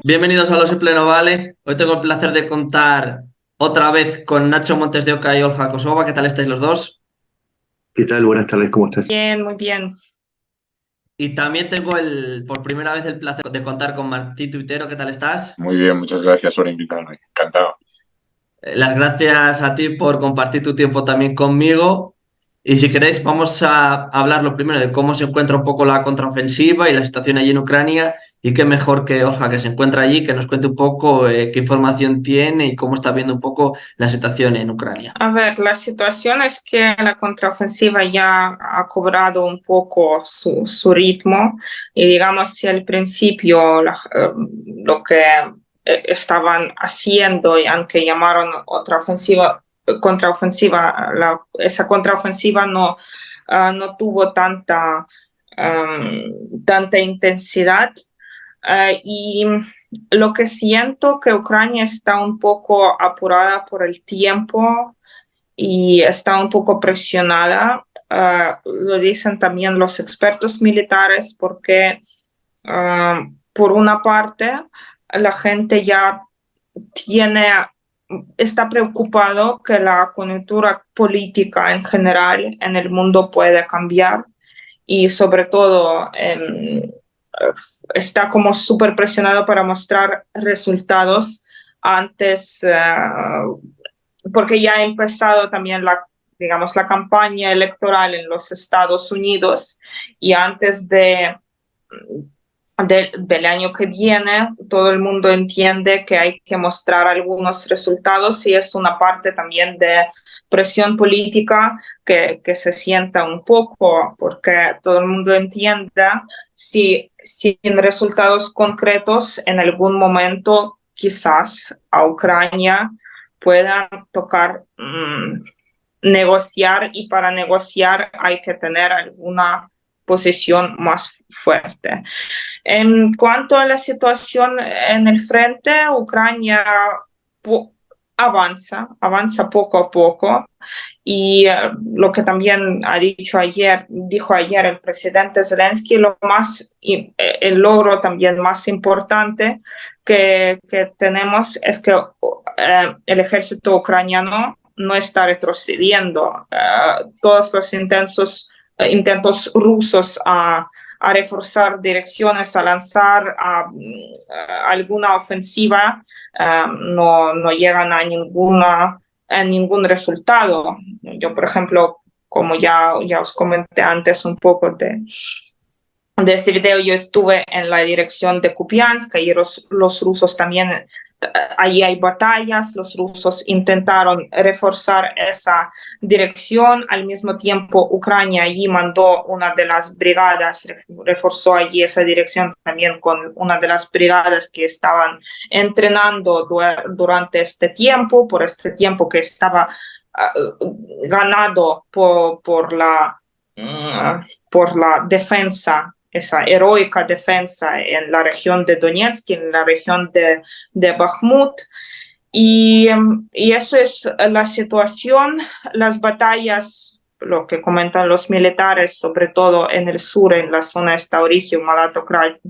Bienvenidos a Los en Pleno Vale. Hoy tengo el placer de contar otra vez con Nacho Montes de Oca y Olja Kosova. ¿Qué tal estáis los dos? ¿Qué tal? Buenas tardes, ¿cómo estás? Bien, muy bien. Y también tengo por primera vez el placer de contar con Martí Tuitero. ¿Qué tal estás? Muy bien, muchas gracias por invitarme. Encantado. Las gracias a ti por compartir tu tiempo también conmigo. Y si queréis, vamos a hablar lo primero de cómo se encuentra un poco la contraofensiva y la situación allí en Ucrania. Y qué mejor que Olja, que se encuentra allí, que nos cuente un poco qué información tiene y cómo está viendo un poco la situación en Ucrania. A ver, la situación es que la contraofensiva ya ha cobrado un poco su ritmo y digamos si al principio lo que estaban haciendo y aunque llamaron otra ofensiva, contraofensiva, esa contraofensiva no tuvo tanta intensidad. Y lo que siento que Ucrania está un poco apurada por el tiempo y está un poco presionada. Lo dicen también los expertos militares porque, por una parte, la gente ya tiene, está preocupado que la coyuntura política en general en el mundo puede cambiar y sobre todo está como súper presionado para mostrar resultados antes, porque ya ha empezado también digamos, la campaña electoral en los Estados Unidos y antes del año que viene, todo el mundo entiende que hay que mostrar algunos resultados y es una parte también de presión política que se sienta un poco, porque todo el mundo entiende si sin resultados concretos en algún momento quizás a Ucrania puedan tocar negociar y para negociar hay que tener alguna posición más fuerte. En cuanto a la situación en el frente, Ucrania avanza poco a poco y lo que también dijo ayer el presidente Zelensky, el logro también más importante que tenemos es que el ejército ucraniano no está retrocediendo. Todos los intentos rusos a reforzar direcciones, a lanzar alguna ofensiva, no llegan a ningún resultado. Yo, por ejemplo, como ya os comenté antes un poco de ese video, yo estuve en la dirección de Kupiansk y los rusos también, allí hay batallas, los rusos intentaron reforzar esa dirección, al mismo tiempo Ucrania allí mandó una de las brigadas, reforzó allí esa dirección también con una de las brigadas que estaban entrenando durante este tiempo, por este tiempo que estaba ganado por la defensa, esa heroica defensa en la región de Donetsk, en la región de Bakhmut. Y eso es la situación. Las batallas, lo que comentan los militares, sobre todo en el sur, en la zona de Taurigia,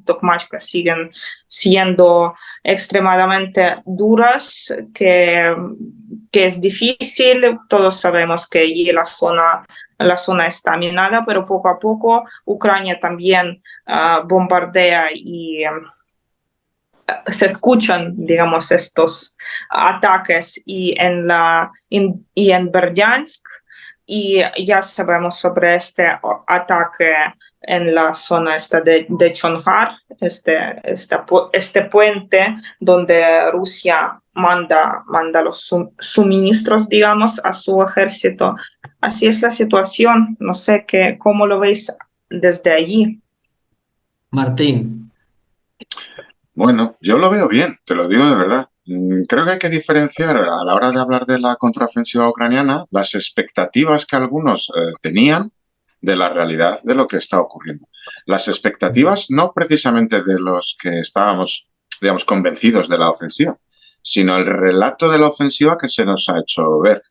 Tokmachka, siguen siendo extremadamente duras, que es difícil. Todos sabemos que allí la zona está minada, pero poco a poco Ucrania también bombardea y se escuchan, digamos, estos ataques y en Berdyansk, y ya sabemos sobre este ataque en la zona esta de Chonhar, este puente donde Rusia manda los suministros, digamos, a su ejército. Así es la situación. No sé cómo lo veis desde allí. Martín. Bueno, yo lo veo bien, te lo digo de verdad. Creo que hay que diferenciar a la hora de hablar de la contraofensiva ucraniana las expectativas que algunos tenían de la realidad de lo que está ocurriendo. Las expectativas no precisamente de los que estábamos, digamos, convencidos de la ofensiva, sino el relato de la ofensiva que se nos ha hecho ver.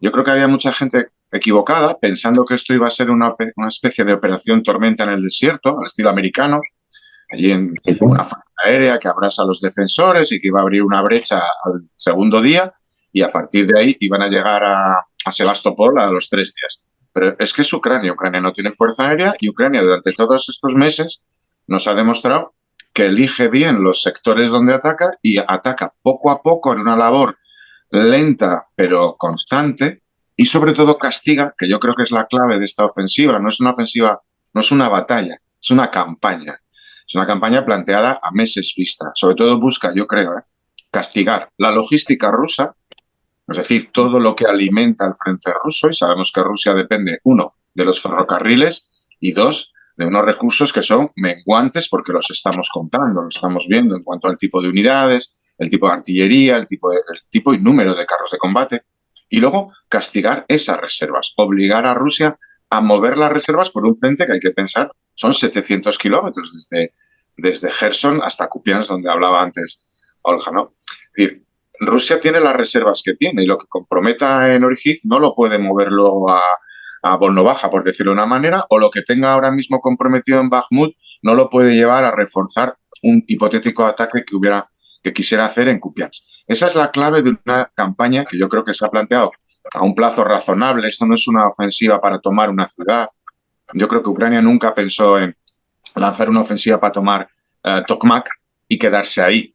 Yo creo que había mucha gente equivocada pensando que esto iba a ser una especie de operación tormenta en el desierto, al estilo americano, allí en una aérea que abrasa a los defensores y que iba a abrir una brecha al segundo día y a partir de ahí iban a llegar a Sebastopol a los 3 días. Pero es que es Ucrania. Ucrania no tiene fuerza aérea y Ucrania durante todos estos meses nos ha demostrado que elige bien los sectores donde ataca y ataca poco a poco en una labor lenta pero constante y sobre todo castiga, que yo creo que es la clave de esta ofensiva. No es una ofensiva, no es una batalla, es una campaña. Es una campaña planteada a meses vista. Sobre todo busca, yo creo, castigar la logística rusa, es decir, todo lo que alimenta al frente ruso, y sabemos que Rusia depende, uno, de los ferrocarriles y dos, de unos recursos que son menguantes porque los estamos contando, lo estamos viendo en cuanto al tipo de unidades, el tipo de artillería, el tipo y número de carros de combate. Y luego castigar esas reservas, obligar a Rusia a mover las reservas por un frente que hay que pensar, son 700 kilómetros desde Gerson hasta Kupiansk, donde hablaba antes Olga, ¿no? Es decir, Rusia tiene las reservas que tiene y lo que comprometa en Orjiv no lo puede mover luego a Volnovaja, por decirlo de una manera, o lo que tenga ahora mismo comprometido en Bakhmut no lo puede llevar a reforzar un hipotético ataque que quisiera hacer en Kupiansk. Esa es la clave de una campaña que yo creo que se ha planteado a un plazo razonable. Esto no es una ofensiva para tomar una ciudad. Yo creo que Ucrania nunca pensó en lanzar una ofensiva para tomar Tokmak y quedarse ahí.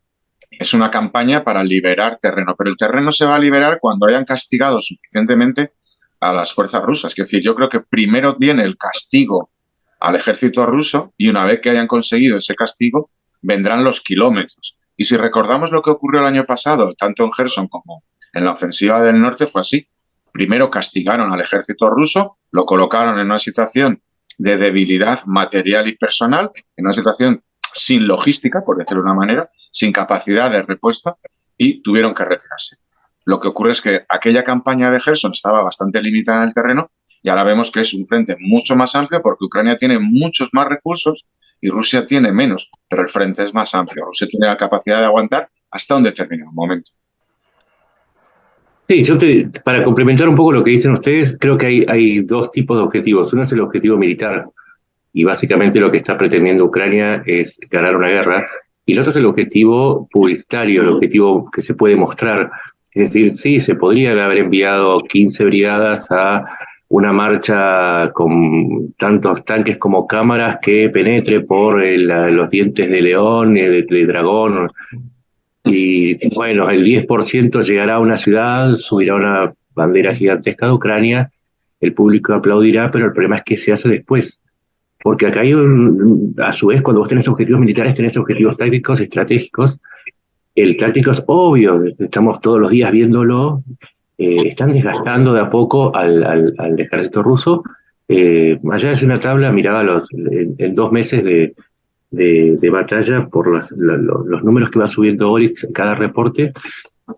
Es una campaña para liberar terreno, pero el terreno se va a liberar cuando hayan castigado suficientemente a las fuerzas rusas. Es decir, yo creo que primero viene el castigo al ejército ruso y una vez que hayan conseguido ese castigo, vendrán los kilómetros. Y si recordamos lo que ocurrió el año pasado, tanto en Gerson como en la ofensiva del norte, fue así. Primero castigaron al ejército ruso, lo colocaron en una situación de debilidad material y personal, en una situación sin logística, por decirlo de una manera, sin capacidad de repuesto, y tuvieron que retirarse. Lo que ocurre es que aquella campaña de Gerson estaba bastante limitada en el terreno y ahora vemos que es un frente mucho más amplio porque Ucrania tiene muchos más recursos y Rusia tiene menos, pero el frente es más amplio. Rusia tiene la capacidad de aguantar hasta un determinado momento. Sí, para complementar un poco lo que dicen ustedes, creo que hay dos tipos de objetivos. Uno es el objetivo militar, y básicamente lo que está pretendiendo Ucrania es ganar una guerra, y el otro es el objetivo publicitario, el objetivo que se puede mostrar. Es decir, sí, se podrían haber enviado 15 brigadas a una marcha con tantos tanques como cámaras que penetre por los dientes de león, de dragón, y bueno, el 10% llegará a una ciudad, subirá una bandera gigantesca de Ucrania, el público aplaudirá, pero el problema es que se hace después. Porque acá a su vez, cuando vos tenés objetivos militares, tenés objetivos tácticos, estratégicos. El táctico es obvio, estamos todos los días viéndolo, están desgastando de a poco al ejército ruso. Allá es una tabla, miraba en 2 meses de batalla por los números que va subiendo Oryx en cada reporte.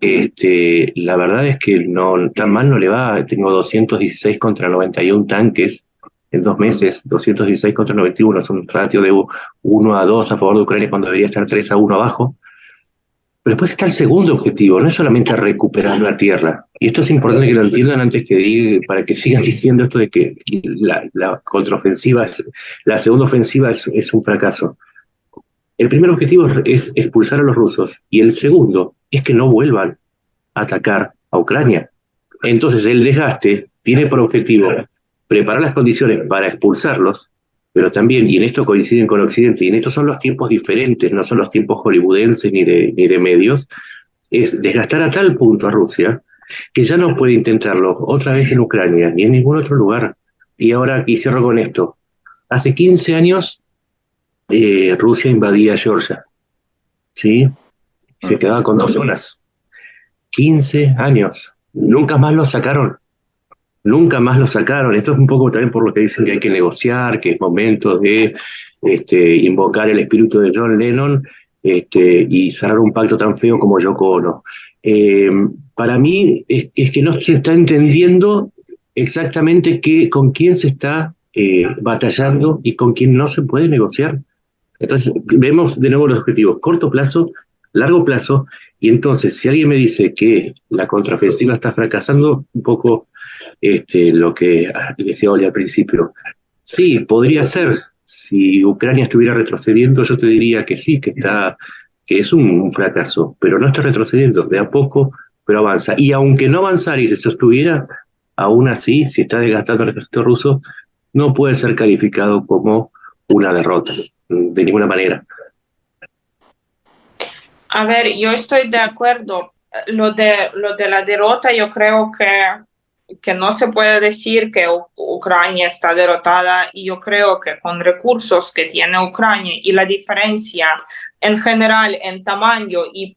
La verdad es que no tan mal no le va. Tengo 216 contra 91 tanques en 2 meses, 216 contra 91, es un ratio de 1-2 a favor de Ucrania cuando debería estar 3-1 abajo. Pero después está el segundo objetivo, no es solamente recuperar la tierra. Y esto es importante que lo entiendan antes que diga, para que sigan diciendo esto de que la contraofensiva, la segunda ofensiva es un fracaso. El primer objetivo es expulsar a los rusos y el segundo es que no vuelvan a atacar a Ucrania. Entonces el desgaste tiene por objetivo preparar las condiciones para expulsarlos, pero también, y en esto coinciden con Occidente, y en estos son los tiempos diferentes, no son los tiempos hollywoodenses ni de medios, es desgastar a tal punto a Rusia que ya no puede intentarlo otra vez en Ucrania ni en ningún otro lugar. Y ahora, y cierro con esto, hace 15 años Rusia invadía Georgia, ¿sí? Se quedaba con 2 zonas. 15 años. Nunca más lo sacaron. Nunca más lo sacaron. Esto es un poco también por lo que dicen que hay que negociar, que es momento de invocar el espíritu de John Lennon y cerrar un pacto tan feo como Yoko Ono. Para mí es que no se está entendiendo exactamente con quién se está batallando y con quién no se puede negociar. Entonces vemos de nuevo los objetivos: corto plazo, largo plazo, y entonces si alguien me dice que la contraofensiva está fracasando, un poco lo que decía Oli al principio, sí, podría ser, Si Ucrania estuviera retrocediendo, yo te diría que sí, que es un fracaso, pero no está retrocediendo, de a poco, pero avanza. Y aunque no avanzara y se sostuviera, aún así, si está desgastando el ejército ruso, no puede ser calificado como una derrota, de ninguna manera. A ver, yo estoy de acuerdo. Lo de la derrota, yo creo que no se puede decir que Ucrania está derrotada, y yo creo que con recursos que tiene Ucrania y la diferencia en general en tamaño y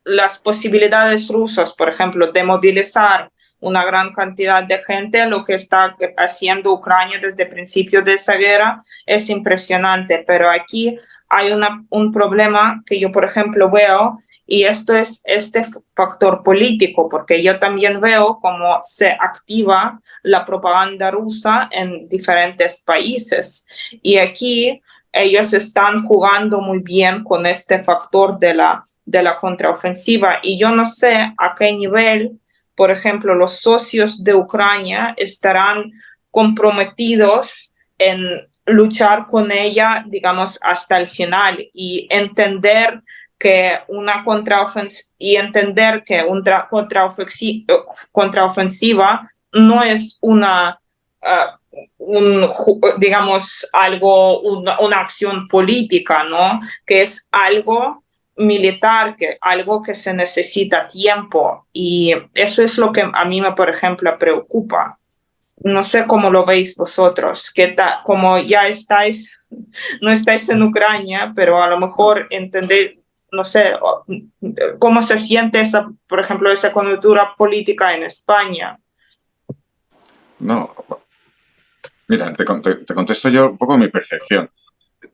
las posibilidades rusas, por ejemplo, de movilizar una gran cantidad de gente, lo que está haciendo Ucrania desde el principio de esa guerra es impresionante. Pero aquí hay un problema que yo, por ejemplo, veo, y esto es este factor político, porque yo también veo cómo se activa la propaganda rusa en diferentes países. Y aquí ellos están jugando muy bien con este factor de la contraofensiva. Y yo no sé a qué nivel, por ejemplo, los socios de Ucrania estarán comprometidos en luchar con ella, digamos, hasta el final, y entender que una contraofensiva no es digamos, una acción política, ¿no? Que es algo militar, algo que se necesita tiempo. Y eso es lo que a mí, por ejemplo, preocupa. No sé cómo lo veis vosotros, como ya no estáis en Ucrania, pero a lo mejor entendéis, no sé, cómo se siente por ejemplo, esa coyuntura política en España. No, mira, te contesto yo un poco mi percepción.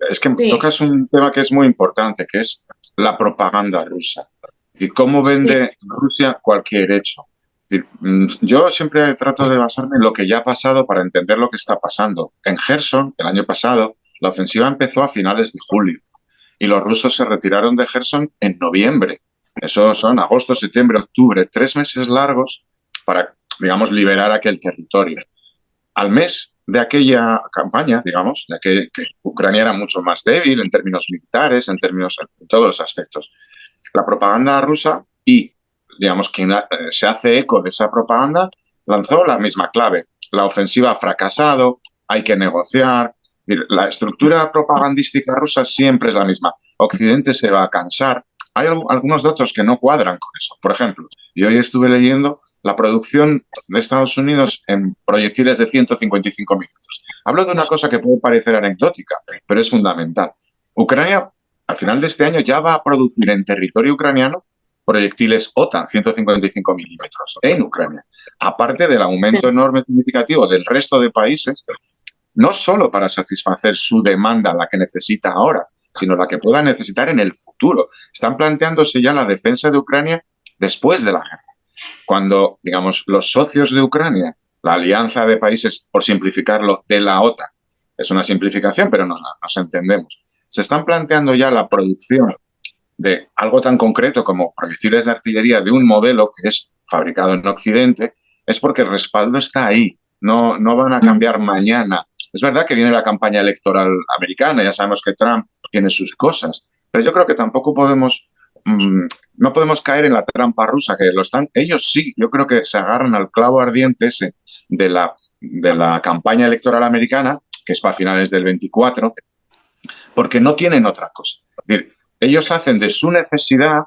Es que Sí, tocas un tema que es muy importante, que es la propaganda rusa. Es decir, cómo sí, vende Rusia cualquier hecho. Es decir, yo siempre trato de basarme en lo que ya ha pasado para entender lo que está pasando. En Gerson, el año pasado, la ofensiva empezó a finales de julio y los rusos se retiraron de Gerson en noviembre. Eso son agosto, septiembre, octubre, 3 meses largos para, digamos, liberar aquel territorio. Al mes de aquella campaña, digamos, ya que Ucrania era mucho más débil en términos militares, en todos los aspectos, la propaganda rusa y, digamos, quien se hace eco de esa propaganda lanzó la misma clave. La ofensiva ha fracasado, hay que negociar. La estructura propagandística rusa siempre es la misma. Occidente se va a cansar. Hay algunos datos que no cuadran con eso. Por ejemplo, yo hoy estuve leyendo la producción de Estados Unidos en proyectiles de 155 milímetros. Hablo de una cosa que puede parecer anecdótica, pero es fundamental. Ucrania, al final de este año, ya va a producir en territorio ucraniano proyectiles OTAN 155 milímetros en Ucrania. Aparte del aumento enorme significativo del resto de países, no solo para satisfacer su demanda, la que necesita ahora, sino la que pueda necesitar en el futuro. Están planteándose ya la defensa de Ucrania después de la guerra. Cuando, digamos, los socios de Ucrania, la alianza de países, por simplificarlo, de la OTAN, es una simplificación, pero nos entendemos, se están planteando ya la producción de algo tan concreto como proyectiles de artillería de un modelo que es fabricado en Occidente, es porque el respaldo está ahí. No van a cambiar mañana. Es verdad que viene la campaña electoral americana, ya sabemos que Trump tiene sus cosas, pero yo creo que tampoco no podemos caer en la trampa rusa, que lo están, ellos sí, yo creo que se agarran al clavo ardiente ese de la campaña electoral americana, que es para finales del 24, porque no tienen otra cosa. Es decir, ellos hacen de su necesidad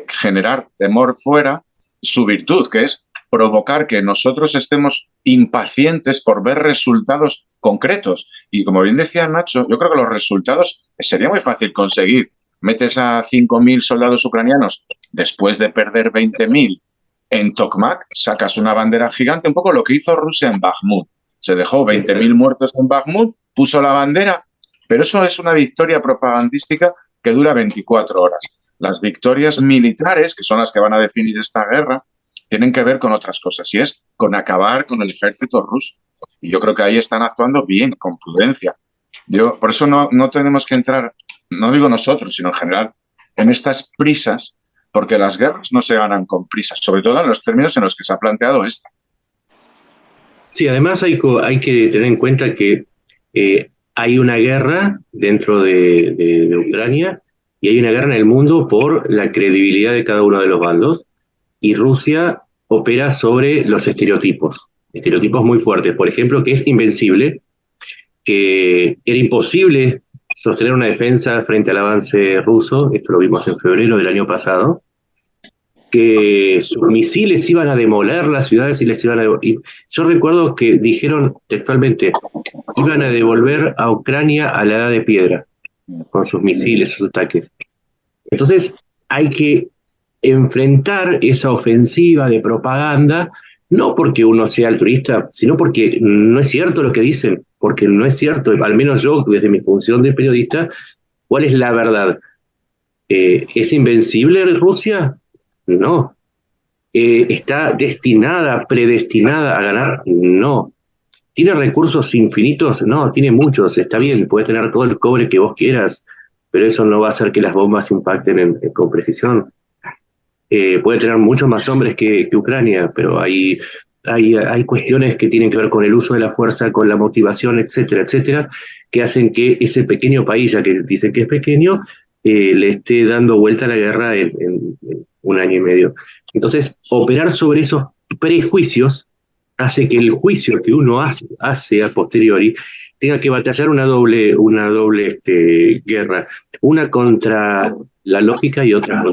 generar temor fuera su virtud, que es provocar que nosotros estemos impacientes por ver resultados concretos. Y como bien decía Nacho, yo creo que los resultados sería muy fácil conseguir. Metes a 5.000 soldados ucranianos después de perder 20.000 en Tokmak, sacas una bandera gigante, un poco lo que hizo Rusia en Bakhmut. Se dejó 20.000 muertos en Bakhmut, puso la bandera, pero eso es una victoria propagandística que dura 24 horas. Las victorias militares, que son las que van a definir esta guerra, tienen que ver con otras cosas, y es con acabar con el ejército ruso. Y yo creo que ahí están actuando bien, con prudencia. Por eso no tenemos que entrar, no digo nosotros, sino en general, en estas prisas, porque las guerras no se ganan con prisas, sobre todo en los términos en los que se ha planteado esta. Sí, además hay que tener en cuenta que hay una guerra dentro de Ucrania y hay una guerra en el mundo por la credibilidad de cada uno de los bandos, y Rusia opera sobre los estereotipos muy fuertes. Por ejemplo, que es invencible, que era imposible sostener una defensa frente al avance ruso, esto lo vimos en febrero del año pasado, que sus misiles iban a demoler las ciudades y les iban a... Y yo recuerdo que dijeron textualmente, iban a devolver a Ucrania a la edad de piedra, con sus misiles, sus ataques. Entonces hay que enfrentar esa ofensiva de propaganda, no porque uno sea altruista, sino porque no es cierto lo que dicen, porque no es cierto, al menos yo, desde mi función de periodista, ¿cuál es la verdad? ¿Es invencible Rusia? No. ¿Está destinada, predestinada a ganar? No. ¿Tiene recursos infinitos? No, tiene muchos, está bien, puede tener todo el cobre que vos quieras, pero eso no va a hacer que las bombas impacten con precisión. Puede tener muchos más hombres que Ucrania, pero hay cuestiones que tienen que ver con el uso de la fuerza, con la motivación, etcétera, etcétera, que hacen que ese pequeño país, ya que dicen que es pequeño, le esté dando vuelta a la guerra en 1 año y medio. Entonces, operar sobre esos prejuicios hace que el juicio que uno hace a posteriori tenga que batallar una doble guerra, una contra la lógica y otra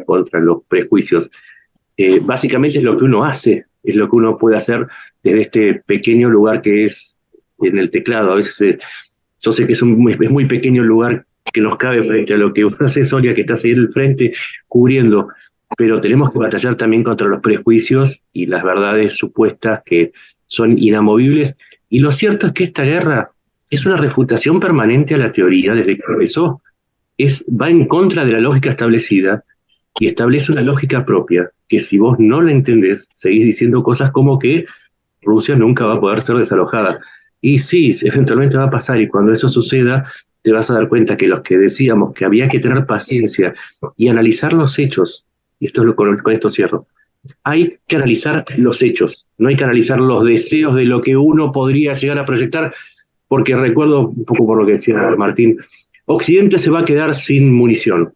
contra los prejuicios. Básicamente es lo que uno hace, es lo que uno puede hacer desde este pequeño lugar que es en el teclado. A veces yo sé que es muy pequeño el lugar que nos cabe frente a lo que hace Sonia, que está ahí en el frente cubriendo, pero tenemos que batallar también contra los prejuicios y las verdades supuestas que son inamovibles. Y lo cierto es que esta guerra es una refutación permanente a la teoría desde que empezó. Va en contra de la lógica establecida y establece una lógica propia, que si vos no la entendés, seguís diciendo cosas como que Rusia nunca va a poder ser desalojada. Y sí, eventualmente va a pasar, y cuando eso suceda, te vas a dar cuenta que los que decíamos que había que tener paciencia y analizar los hechos, y esto es con esto cierro, hay que analizar los hechos, no hay que analizar los deseos de lo que uno podría llegar a proyectar, porque recuerdo un poco por lo que decía Martín, Occidente se va a quedar sin munición.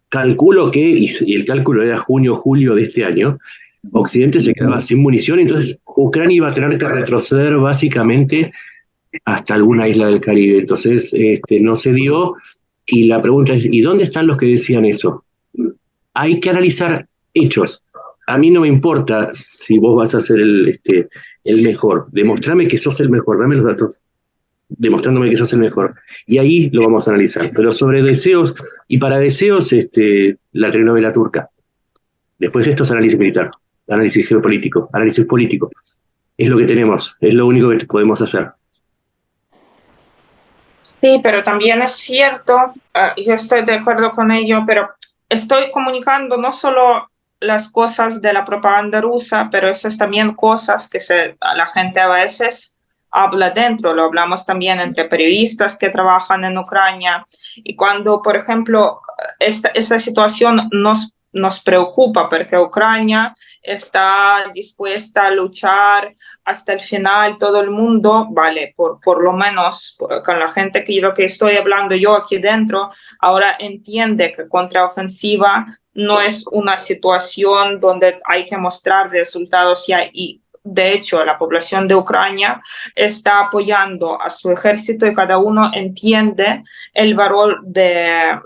Calculo que, y el cálculo era junio, julio de este año, Occidente se quedaba sin munición, entonces Ucrania iba a tener que retroceder básicamente hasta alguna isla del Caribe. Entonces no se dio, y la pregunta es, ¿y dónde están los que decían eso? Hay que analizar hechos. A mí no me importa si vos vas a ser el mejor. Demostrame que sos el mejor, dame los datos demostrándome que sos el mejor. Y ahí lo vamos a analizar. Pero sobre deseos, y para deseos, la telenovela turca. Después esto es análisis militar, análisis geopolítico, análisis político. Es lo que tenemos, es lo único que podemos hacer. Sí, pero también es cierto, yo estoy de acuerdo con ello, pero estoy comunicando no solo las cosas de la propaganda rusa, pero esas también cosas que la gente a veces habla dentro, lo hablamos también entre periodistas que trabajan en Ucrania, y cuando, por ejemplo, esta situación nos preocupa porque Ucrania está dispuesta a luchar hasta el final, todo el mundo, vale, por lo menos con la gente que lo que estoy hablando yo aquí dentro, ahora entiende que contraofensiva no es una situación donde hay que mostrar resultados ya, y de hecho la población de Ucrania está apoyando a su ejército y cada uno entiende el valor de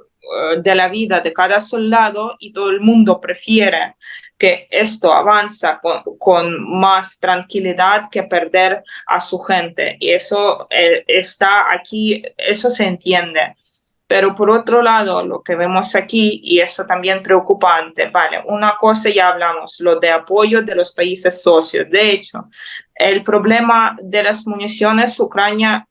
la vida de cada soldado, y todo el mundo prefiere que esto avanza con más tranquilidad que perder a su gente. Y eso está aquí, eso se entiende. Pero por otro lado, lo que vemos aquí, y eso también preocupante, vale, una cosa ya hablamos, lo de apoyo de los países socios. De hecho, el problema de las municiones, Ucrania,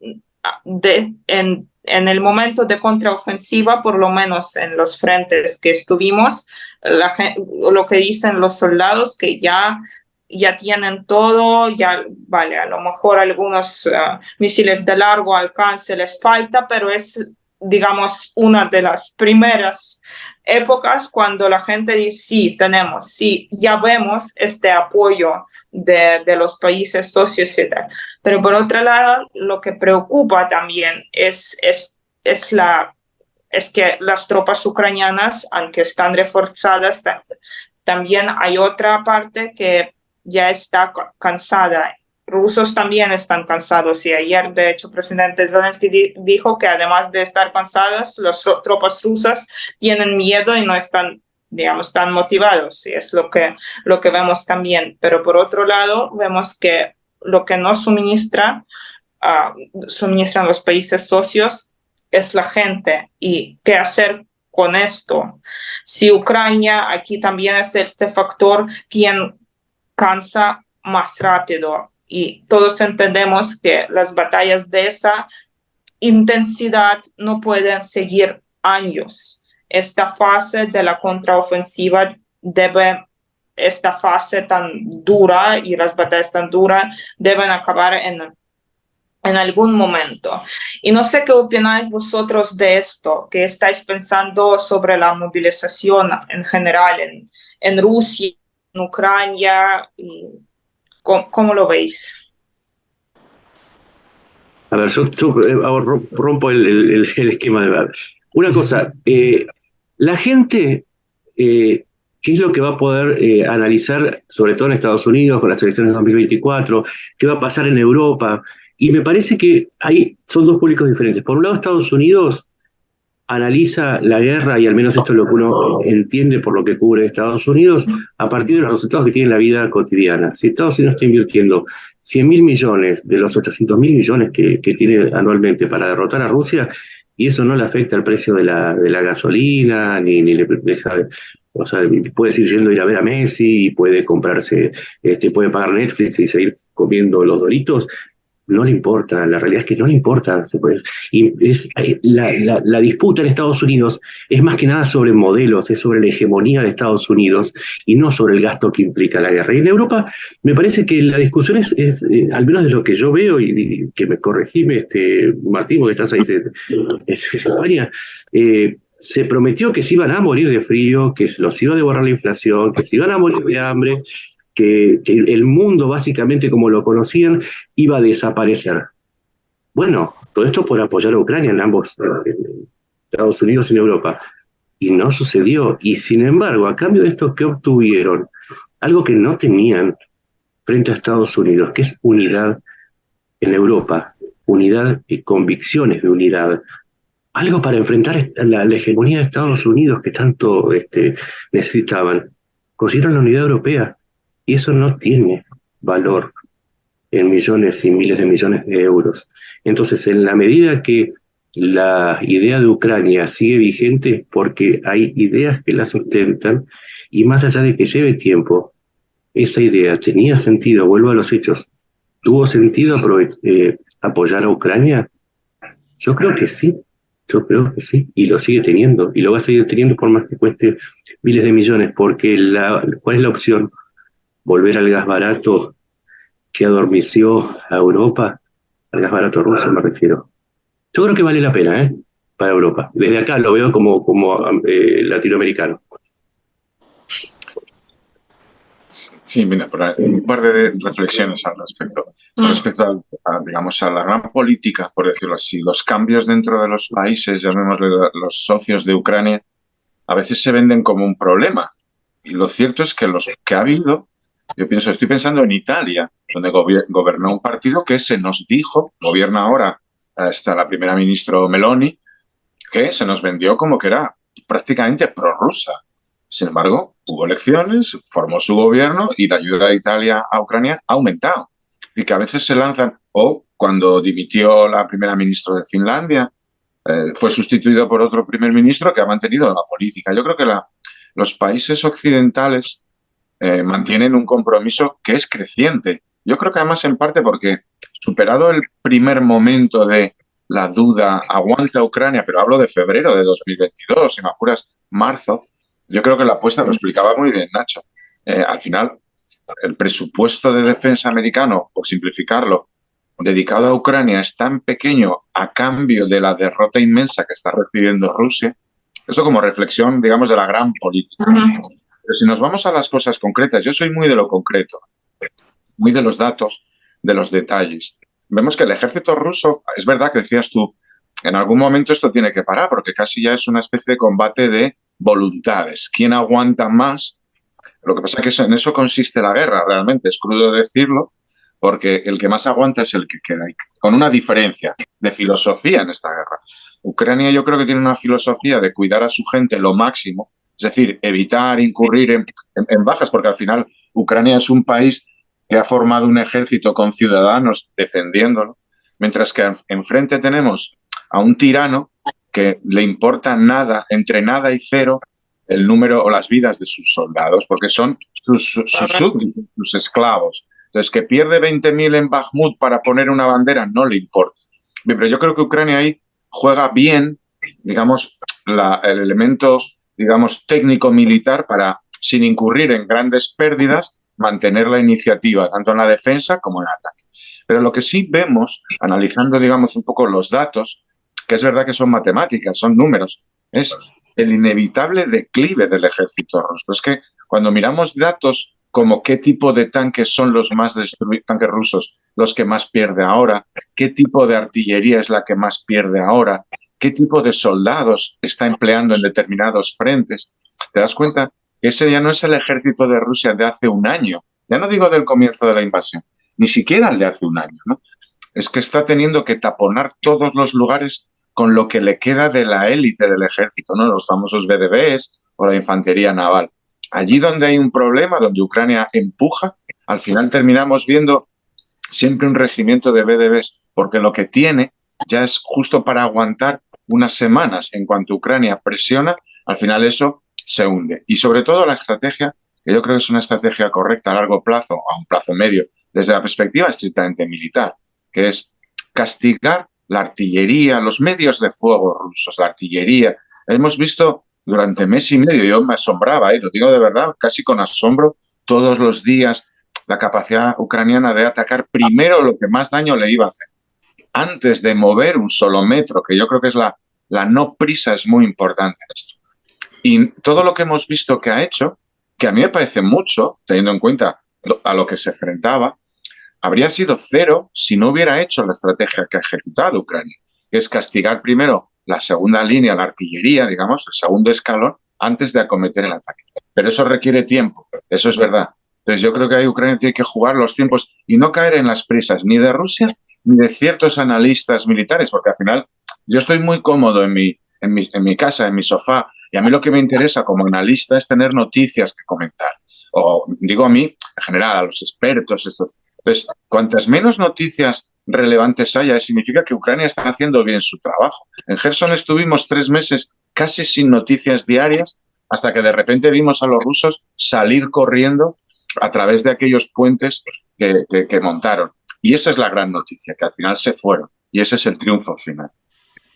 en el momento de contraofensiva, por lo menos en los frentes que estuvimos, lo que dicen los soldados, que ya tienen todo, ya, vale, a lo mejor algunos misiles de largo alcance les falta, pero es digamos, una de las primeras épocas cuando la gente dice, sí, tenemos, sí, ya vemos este apoyo de los países socios y tal. Pero por otro lado, lo que preocupa también es que las tropas ucranianas, aunque están reforzadas, también hay otra parte que ya está cansada. Rusos también están cansados y ayer, de hecho, el presidente Zelensky dijo que además de estar cansadas, las tropas rusas tienen miedo y no están, digamos, tan motivados, y es lo que vemos también. Pero por otro lado, vemos que lo que no suministran los países socios es la gente. ¿Y qué hacer con esto? Si Ucrania, aquí también es este factor quien cansa más rápido, y todos entendemos que las batallas de esa intensidad no pueden seguir años. Esta fase de la contraofensiva esta fase tan dura y las batallas tan duras deben acabar en algún momento. Y no sé qué opináis vosotros de esto, qué estáis pensando sobre la movilización en general en Rusia, en Ucrania, y ¿cómo lo veis? A ver, yo rompo el esquema de... Una cosa, la gente, ¿qué es lo que va a poder analizar, sobre todo en Estados Unidos, con las elecciones de 2024? ¿Qué va a pasar en Europa? Y me parece que ahí son dos públicos diferentes. Por un lado, Estados Unidos analiza la guerra, y al menos esto es lo que uno entiende por lo que cubre Estados Unidos, a partir de los resultados que tiene la vida cotidiana. Si Estados Unidos está invirtiendo 100.000 millones de los 800.000 millones que tiene anualmente para derrotar a Rusia, y eso no le afecta al precio de la gasolina, ni le deja... O sea, puede seguir yendo a ir a ver a Messi, puede comprarse, puede pagar Netflix y seguir comiendo los Doritos. No le importa, la realidad es que no le importa. Y la disputa en Estados Unidos es más que nada sobre modelos, es sobre la hegemonía de Estados Unidos y no sobre el gasto que implica la guerra. Y en Europa me parece que la discusión al menos de lo que yo veo, y que me corregime, Martín, porque estás ahí en España, se prometió que se iban a morir de frío, que se los iba a devorar la inflación, que se iban a morir de hambre, que el mundo, básicamente como lo conocían, iba a desaparecer. Bueno, todo esto por apoyar a Ucrania en ambos, en Estados Unidos y en Europa. Y no sucedió. Y sin embargo, a cambio de esto, ¿qué obtuvieron? Algo que no tenían frente a Estados Unidos, que es unidad en Europa, unidad y convicciones de unidad. Algo para enfrentar la hegemonía de Estados Unidos que tanto necesitaban. Consiguieron la unidad europea. Y eso no tiene valor en millones y miles de millones de euros. Entonces, en la medida que la idea de Ucrania sigue vigente, porque hay ideas que la sustentan, y más allá de que lleve tiempo, esa idea tenía sentido, vuelvo a los hechos, ¿tuvo sentido apoyar a Ucrania? Yo creo que sí. Y lo sigue teniendo, y lo va a seguir teniendo por más que cueste miles de millones, porque ¿cuál es la opción? Volver al gas barato que adormeció a Europa, al gas barato ruso me refiero. Yo creo que vale la pena, para Europa. Desde acá lo veo como latinoamericano. Sí, mira, un par de reflexiones al respecto. Con respecto digamos, a la gran política, por decirlo así, los cambios dentro de los países, llamémosle los socios de Ucrania, a veces se venden como un problema. Y lo cierto es que los que ha habido, estoy pensando en Italia, donde gobernó un partido que se nos dijo, gobierna ahora hasta la primera ministra Meloni, que se nos vendió como que era prácticamente prorrusa. Sin embargo, hubo elecciones, formó su gobierno y la ayuda de Italia a Ucrania ha aumentado. Y que a veces se lanzan, o cuando dimitió la primera ministra de Finlandia, fue sustituido por otro primer ministro que ha mantenido la política. Yo creo que los países occidentales mantienen un compromiso que es creciente. Yo creo que además en parte porque, superado el primer momento de la duda, aguanta Ucrania, pero hablo de febrero de 2022, si me apuras, marzo, yo creo que la apuesta lo explicaba muy bien Nacho. Al final, el presupuesto de defensa americano, por simplificarlo, dedicado a Ucrania es tan pequeño a cambio de la derrota inmensa que está recibiendo Rusia. Esto como reflexión, digamos, de la gran política. Pero si nos vamos a las cosas concretas, yo soy muy de lo concreto, muy de los datos, de los detalles. Vemos que el ejército ruso, es verdad que decías tú, en algún momento esto tiene que parar, porque casi ya es una especie de combate de voluntades. ¿Quién aguanta más? Lo que pasa es que en eso consiste la guerra, realmente. Es crudo decirlo, porque el que más aguanta es el que queda, con una diferencia de filosofía en esta guerra. Ucrania yo creo que tiene una filosofía de cuidar a su gente lo máximo, es decir, evitar incurrir en bajas, porque al final Ucrania es un país que ha formado un ejército con ciudadanos defendiéndolo, mientras que enfrente tenemos a un tirano que le importa nada, entre nada y cero, el número o las vidas de sus soldados, porque son sus súbditos, sus esclavos. Entonces, que pierde 20.000 en Bakhmut para poner una bandera, no le importa. Pero yo creo que Ucrania ahí juega bien, digamos, el elemento, digamos, técnico-militar para, sin incurrir en grandes pérdidas, mantener la iniciativa, tanto en la defensa como en el ataque. Pero lo que sí vemos, analizando, digamos, un poco los datos, que es verdad que son matemáticas, son números, es el inevitable declive del ejército ruso. Es que cuando miramos datos como qué tipo de tanques son los más destruidos, tanques rusos, los que más pierde ahora, qué tipo de artillería es la que más pierde ahora, qué tipo de soldados está empleando en determinados frentes, te das cuenta que ese ya no es el ejército de Rusia de hace un año, ya no digo del comienzo de la invasión, ni siquiera el de hace un año, ¿no? Es que está teniendo que taponar todos los lugares con lo que le queda de la élite del ejército, ¿no? Los famosos VDVs o la infantería naval. Allí donde hay un problema, donde Ucrania empuja, al final terminamos viendo siempre un regimiento de VDVs, porque lo que tiene ya es justo para aguantar unas semanas. En cuanto Ucrania presiona, al final eso se hunde. Y sobre todo la estrategia, que yo creo que es una estrategia correcta a largo plazo, a un plazo medio, desde la perspectiva estrictamente militar, que es castigar la artillería, los medios de fuego rusos, la artillería. Hemos visto durante mes y medio, yo me asombraba, lo digo de verdad, casi con asombro, todos los días, la capacidad ucraniana de atacar primero lo que más daño le iba a hacer, antes de mover un solo metro, que yo creo que es la no prisa es muy importante en esto. Y todo lo que hemos visto que ha hecho, que a mí me parece mucho, teniendo en cuenta a lo que se enfrentaba, habría sido cero si no hubiera hecho la estrategia que ha ejecutado Ucrania, que es castigar primero la segunda línea, la artillería, digamos, el segundo escalón, antes de acometer el ataque. Pero eso requiere tiempo, eso es verdad. Entonces yo creo que ahí Ucrania tiene que jugar los tiempos y no caer en las prisas ni de Rusia ni de ciertos analistas militares, porque al final yo estoy muy cómodo en mi casa, en mi sofá, y a mí lo que me interesa como analista es tener noticias que comentar. O digo a mí, en general, a los expertos, estos. Entonces, cuantas menos noticias relevantes haya, significa que Ucrania está haciendo bien su trabajo. En Gerson estuvimos 3 meses casi sin noticias diarias, hasta que de repente vimos a los rusos salir corriendo a través de aquellos puentes que montaron. Y esa es la gran noticia, que al final se fueron. Y ese es el triunfo final.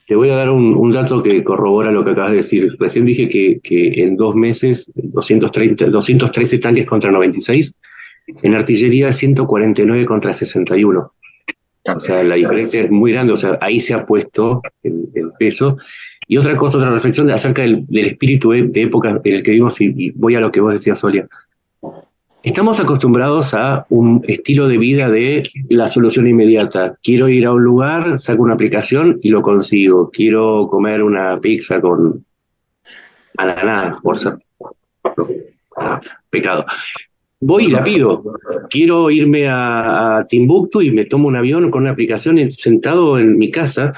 Te voy a dar un dato que corrobora lo que acabas de decir. Recién dije que en 2 meses, 213 tanques contra 96, en artillería 149 contra 61. O sea, la diferencia es muy grande. O sea, ahí se ha puesto el peso. Y otra cosa, otra reflexión acerca del espíritu de época en el que vivimos, y voy a lo que vos decías, Solia. Estamos acostumbrados a un estilo de vida de la solución inmediata. Quiero ir a un lugar, saco una aplicación y lo consigo. Quiero comer una pizza con ananá, por ser pecado. Voy y la pido. Quiero irme a Timbuktu y me tomo un avión con una aplicación sentado en mi casa.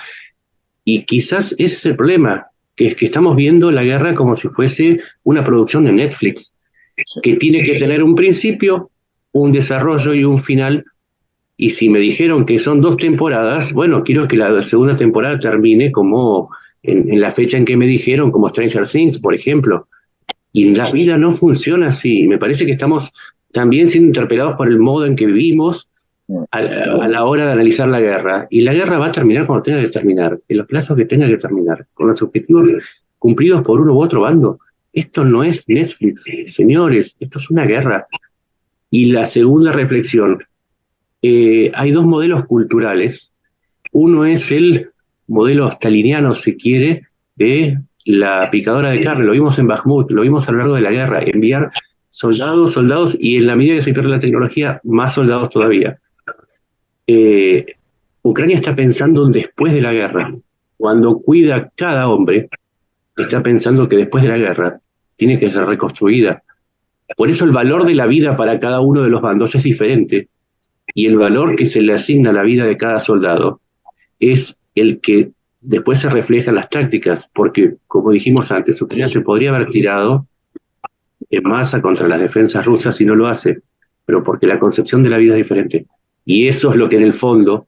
Y quizás ese es el problema, que es que estamos viendo la guerra como si fuese una producción de Netflix, que tiene que tener un principio, un desarrollo y un final. Y si me dijeron que son 2 temporadas, bueno, quiero que la segunda temporada termine como en la fecha en que me dijeron, como Stranger Things, por ejemplo. Y la vida no funciona así. Me parece que estamos también siendo interpelados por el modo en que vivimos a la hora de analizar la guerra. Y la guerra va a terminar cuando tenga que terminar, en los plazos que tenga que terminar, con los objetivos cumplidos por uno u otro bando. Esto no es Netflix, señores, esto es una guerra. Y la segunda reflexión, hay dos modelos culturales. Uno es el modelo staliniano, si quiere, de la picadora de carne. Lo vimos en Bakhmut, lo vimos a lo largo de la guerra, enviar soldados, y en la medida que se pierde la tecnología, más soldados todavía. Ucrania está pensando en después de la guerra. Cuando cuida a cada hombre, está pensando que después de la guerra tiene que ser reconstruida. Por eso el valor de la vida para cada uno de los bandos es diferente, y el valor que se le asigna a la vida de cada soldado es el que después se refleja en las tácticas, porque, como dijimos antes, Ucrania se podría haber tirado en masa contra las defensas rusas y no lo hace, pero porque la concepción de la vida es diferente. Y eso es lo que en el fondo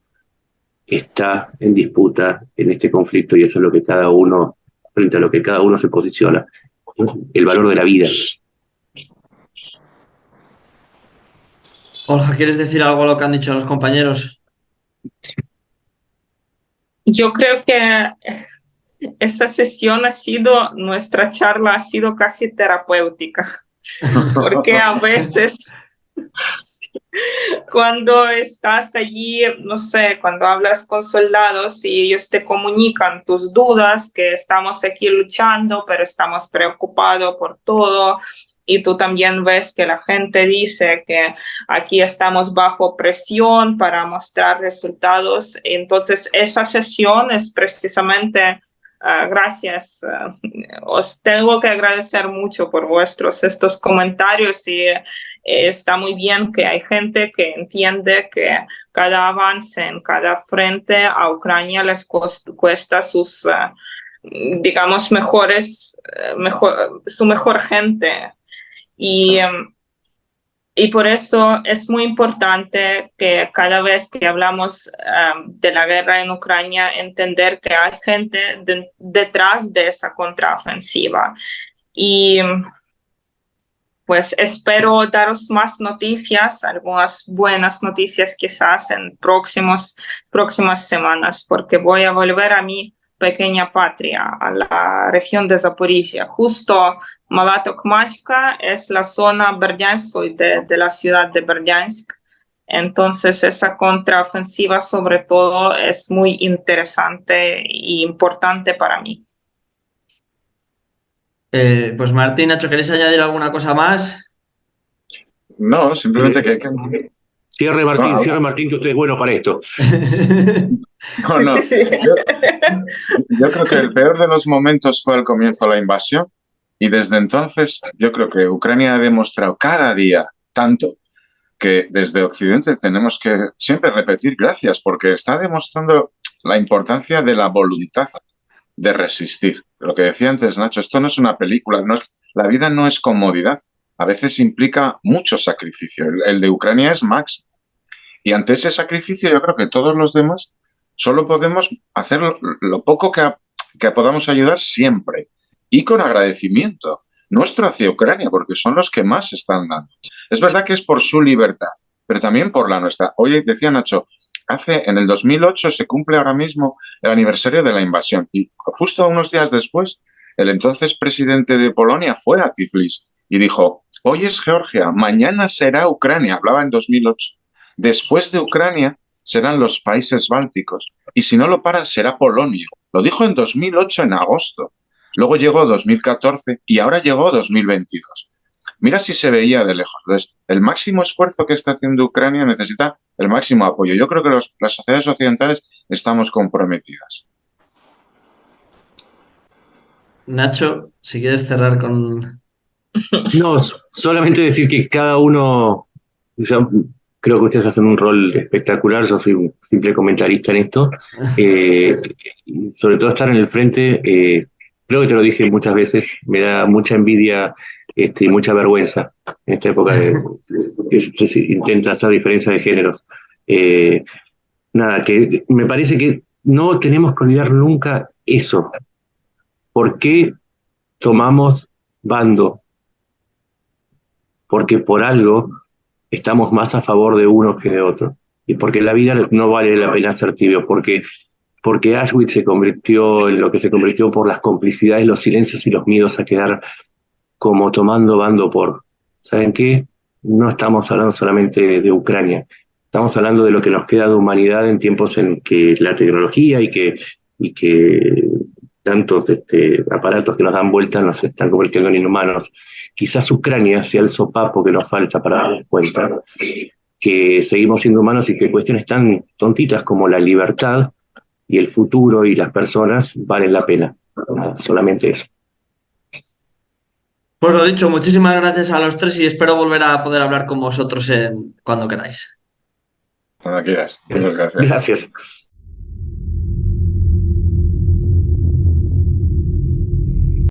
está en disputa en este conflicto, y eso es lo que cada uno, frente a lo que cada uno se posiciona, el valor de la vida. Olga, ¿quieres decir algo a lo que han dicho los compañeros? Yo creo que esta sesión nuestra charla ha sido casi terapéutica, porque a veces cuando estás allí, no sé, cuando hablas con soldados y ellos te comunican tus dudas, que estamos aquí luchando, pero estamos preocupados por todo, y tú también ves que la gente dice que aquí estamos bajo presión para mostrar resultados. Entonces, esa sesión es precisamente... gracias. Os tengo que agradecer mucho por estos comentarios, y está muy bien que hay gente que entiende que cada avance en cada frente a Ucrania les cuesta sus, digamos, su mejor gente. Y por eso es muy importante que cada vez que hablamos de la guerra en Ucrania, entender que hay gente detrás de esa contraofensiva. Y pues espero daros más noticias, algunas buenas noticias quizás en próximas semanas, porque voy a volver a mi pequeña patria, a la región de Zaporizhia. Justo Malatokmachka es la zona Berdiansk, soy de la ciudad de Berdiansk. Entonces esa contraofensiva sobre todo es muy interesante e importante para mí. Pues Martín, Nacho, ¿queréis añadir alguna cosa más? No, simplemente que... Cierre Martín, que usted es bueno para esto. No. Yo creo que el peor de los momentos fue al comienzo de la invasión, y desde entonces yo creo que Ucrania ha demostrado cada día tanto que desde Occidente tenemos que siempre repetir gracias, porque está demostrando la importancia de la voluntad de resistir. Lo que decía antes Nacho, esto no es una película, la vida no es comodidad, a veces implica mucho sacrificio. El de Ucrania es Max. Y ante ese sacrificio yo creo que todos los demás solo podemos hacer lo poco que podamos ayudar siempre, y con agradecimiento nuestro hacia Ucrania, porque son los que más están dando. Es verdad que es por su libertad, pero también por la nuestra. Hoy decía Nacho, en el 2008 se cumple ahora mismo el aniversario de la invasión, y justo unos días después el entonces presidente de Polonia fue a Tiflis y dijo, hoy es Georgia, mañana será Ucrania. Hablaba en 2008. Después de Ucrania serán los países bálticos, y si no lo paran será Polonia. Lo dijo en 2008 en agosto. Luego llegó 2014 y ahora llegó 2022. Mira si se veía de lejos. Entonces, el máximo esfuerzo que está haciendo Ucrania necesita el máximo apoyo. Yo creo que las sociedades occidentales estamos comprometidas. Nacho, si quieres cerrar con... No, solamente decir que cada uno, yo creo que ustedes hacen un rol espectacular, yo soy un simple comentarista en esto, sobre todo estar en el frente, creo que te lo dije muchas veces, me da mucha envidia y mucha vergüenza en esta época que se intenta hacer diferencia de géneros. Nada, que me parece que no tenemos que olvidar nunca eso. ¿Por qué tomamos bando? Porque por algo estamos más a favor de uno que de otro. Y porque la vida no vale la pena ser tibio, porque Auschwitz se convirtió en lo que se convirtió por las complicidades, los silencios y los miedos a quedar como tomando bando por... ¿Saben qué? No estamos hablando solamente de Ucrania. Estamos hablando de lo que nos queda de humanidad en tiempos en que la tecnología y que tantos aparatos que nos dan vueltas nos están convirtiendo en inhumanos. Quizás Ucrania sea el sopapo que nos falta para darnos cuenta que seguimos siendo humanos y que cuestiones tan tontitas como la libertad y el futuro y las personas valen la pena. Nada, solamente eso. Pues lo dicho, muchísimas gracias a los tres y espero volver a poder hablar con vosotros cuando queráis. Cuando quieras. Muchas gracias. Gracias.